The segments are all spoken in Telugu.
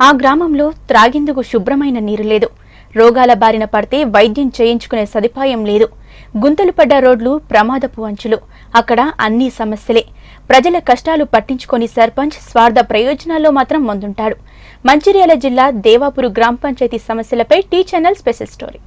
ఆ గ్రామంలో త్రాగేందుకు శుభ్రమైన నీరు లేదు. రోగాల బారిన పడితే వైద్యం చేయించుకునే సదుపాయం లేదు. గుంతలు పడ్డ రోడ్లు, ప్రమాదపు అంచులు. అక్కడ అన్ని సమస్యలే. ప్రజల కష్టాలు పట్టించుకొని సర్పంచ్ స్వార్థ ప్రయోజనాల్లో మాత్రం ముందుంటాడు. మంచిర్యాల జిల్లా దేవాపూర్ గ్రామ పంచాయతీ సమస్యలపై T channel special story.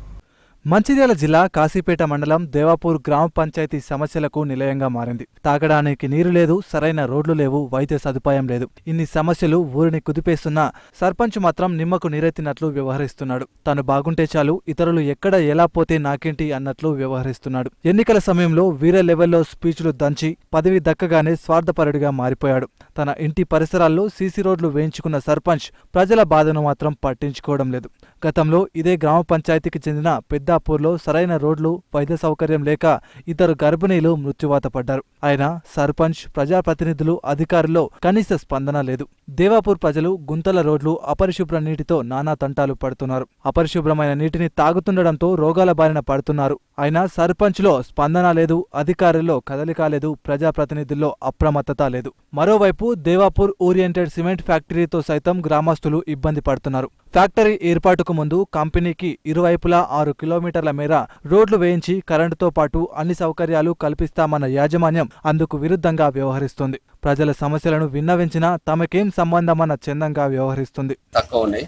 Mancherial జిల్లా కాశీపేట మండలం దేవాపూర్ గ్రామ పంచాయతీ సమస్యలకు నిలయంగా మారింది. తాగడానికి నీరు లేదు, సరైన రోడ్లు లేవు, వైద్య సదుపాయం లేదు. ఇన్ని సమస్యలు ఊరిని కుదిపేస్తున్నా సర్పంచ్ మాత్రం నిమ్మకు నీరెత్తినట్లు వ్యవహరిస్తున్నాడు. తాను బాగుంటే చాలు, ఇతరులు ఎక్కడ ఎలా పోతే నాకేంటి అన్నట్లు వ్యవహరిస్తున్నాడు. ఎన్నికల సమయంలో వీర లెవెల్లో స్పీచ్లు దంచి పదవి దక్కగానే స్వార్థపరుడిగా మారిపోయాడు. తన ఇంటి పరిసరాల్లో సీసీ రోడ్లు వేయించుకున్న సర్పంచ్ ప్రజల బాధను మాత్రం పట్టించుకోవడం లేదు. గతంలో ఇదే గ్రామ పంచాయతీకి చెందిన పెద్దాపూర్లో సరైన రోడ్లు, వైద్య సౌకర్యం లేక ఇద్దరు గర్భిణీలు మృత్యువాత పడ్డారు. అయినా సర్పంచ్, ప్రజాప్రతినిధులు, అధికారుల్లో కనీస స్పందన లేదు. దేవాపూర్ ప్రజలు గుంతల రోడ్లు, అపరిశుభ్ర నీటితో నానా తంటాలు పడుతున్నారు. అపరిశుభ్రమైన నీటిని తాగుతుండడంతో రోగాల బారిన పడుతున్నారు. అయినా సర్పంచ్లో స్పందన లేదు, అధికారుల్లో కదలిక లేదు, ప్రజాప్రతినిధుల్లో అప్రమత్తత లేదు. మరోవైపు దేవాపూర్ ఓరియంటెడ్ సిమెంట్ ఫ్యాక్టరీతో సైతం గ్రామస్తులు ఇబ్బంది పడుతున్నారు. ఫ్యాక్టరీ ఏర్పాటుకు ముందు కంపెనీకి ఇరువైపులా 6 కిలోమీటర్ల మేర రోడ్లు వేయించి కరెంటుతో పాటు అన్ని సౌకర్యాలు కల్పిస్తామన్న యాజమాన్యం అందుకు విరుద్ధంగా వ్యవహరిస్తుంది. ప్రజల సమస్యలను విన్నవించినా తమకేం సంబంధమన్న చందంగా వ్యవహరిస్తుంది. తక్కువ ఉన్నాయి.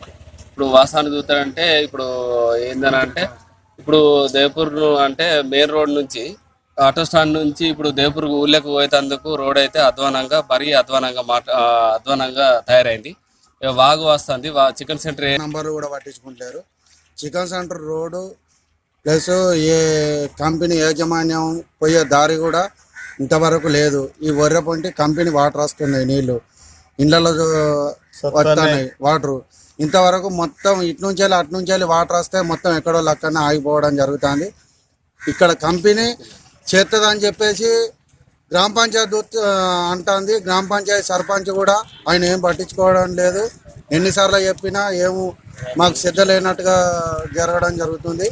ఇప్పుడు వాసాన్ని చూస్తారంటే ఇప్పుడు ఏందనంటే ఇప్పుడు దేవపూర్ అంటే మెయిన్ రోడ్ నుంచి ఆటో స్టాండ్ నుంచి ఇప్పుడు దేవపూర్ ఊళ్ళకి పోయేందుకు రోడ్ అయితే అధ్వానంగా తయారైంది. వాగు వస్తుంది. చికెన్ సెంటర్ నంబర్లు కూడా పట్టించుకుంటారు. చికెన్ సెంటర్ రోడ్డు ప్లస్ ఏ కంపెనీ యాజమాన్యం పోయే దారి కూడా ఇంతవరకు లేదు. ఈ వర్రపొంటి కంపెనీ వాటర్ వస్తున్నాయి, నీళ్లు ఇళ్లలో వస్తున్నాయి వాటరు. ఇంతవరకు మొత్తం ఇటు నుంచి అటు నుంచి వాటర్ వస్తే మొత్తం ఎక్కడో లక్కన ఆగిపోవడం జరుగుతుంది. ఇక్కడ కంపెనీ చేస్తుందని చెప్పేసి గ్రామ పంచాయతీ అంటుంది. గ్రామ పంచాయతీ సర్పంచ్ కూడా ఆయన ఏం పట్టించుకోవడం లేదు. ఎన్నిసార్లు చెప్పినా ఏమో మాకు శ్రద్ధ లేనట్టుగా జరగడం జరుగుతుంది.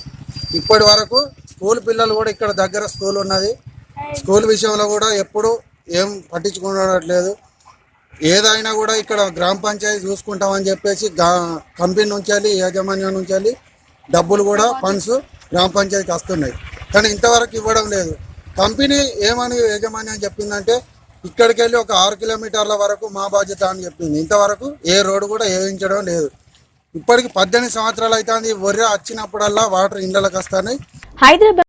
ఇప్పటి వరకు స్కూల్ పిల్లలు కూడా ఇక్కడ దగ్గర స్కూల్ ఉన్నది. స్కూల్ విషయంలో కూడా ఎప్పుడు ఏం పట్టించుకోవట్లేదు. ఏదైనా కూడా ఇక్కడ గ్రామ పంచాయతీ చూసుకుంటామని చెప్పేసి కంపెనీ నుంచి వెళ్ళి, యాజమాన్యం నుంచి వెళ్ళి డబ్బులు కూడా ఫండ్స్ గ్రామ పంచాయతీకి వస్తున్నాయి, కానీ ఇంతవరకు ఇవ్వడం లేదు. కంపెనీ ఏమని యాజమాన్యం చెప్పిందంటే ఇక్కడికి వెళ్ళి ఒక 6 కిలోమీటర్ల వరకు మా బాధ్యత అని చెప్పింది. ఇంతవరకు ఏ రోడ్డు కూడా వేయించడం లేదు. ఇప్పటికి 18 సంవత్సరాలు అవుతుంది. వరి వచ్చినప్పుడల్లా వాటర్ ఇళ్ళకి వస్తున్నాయి. హైదరాబాద్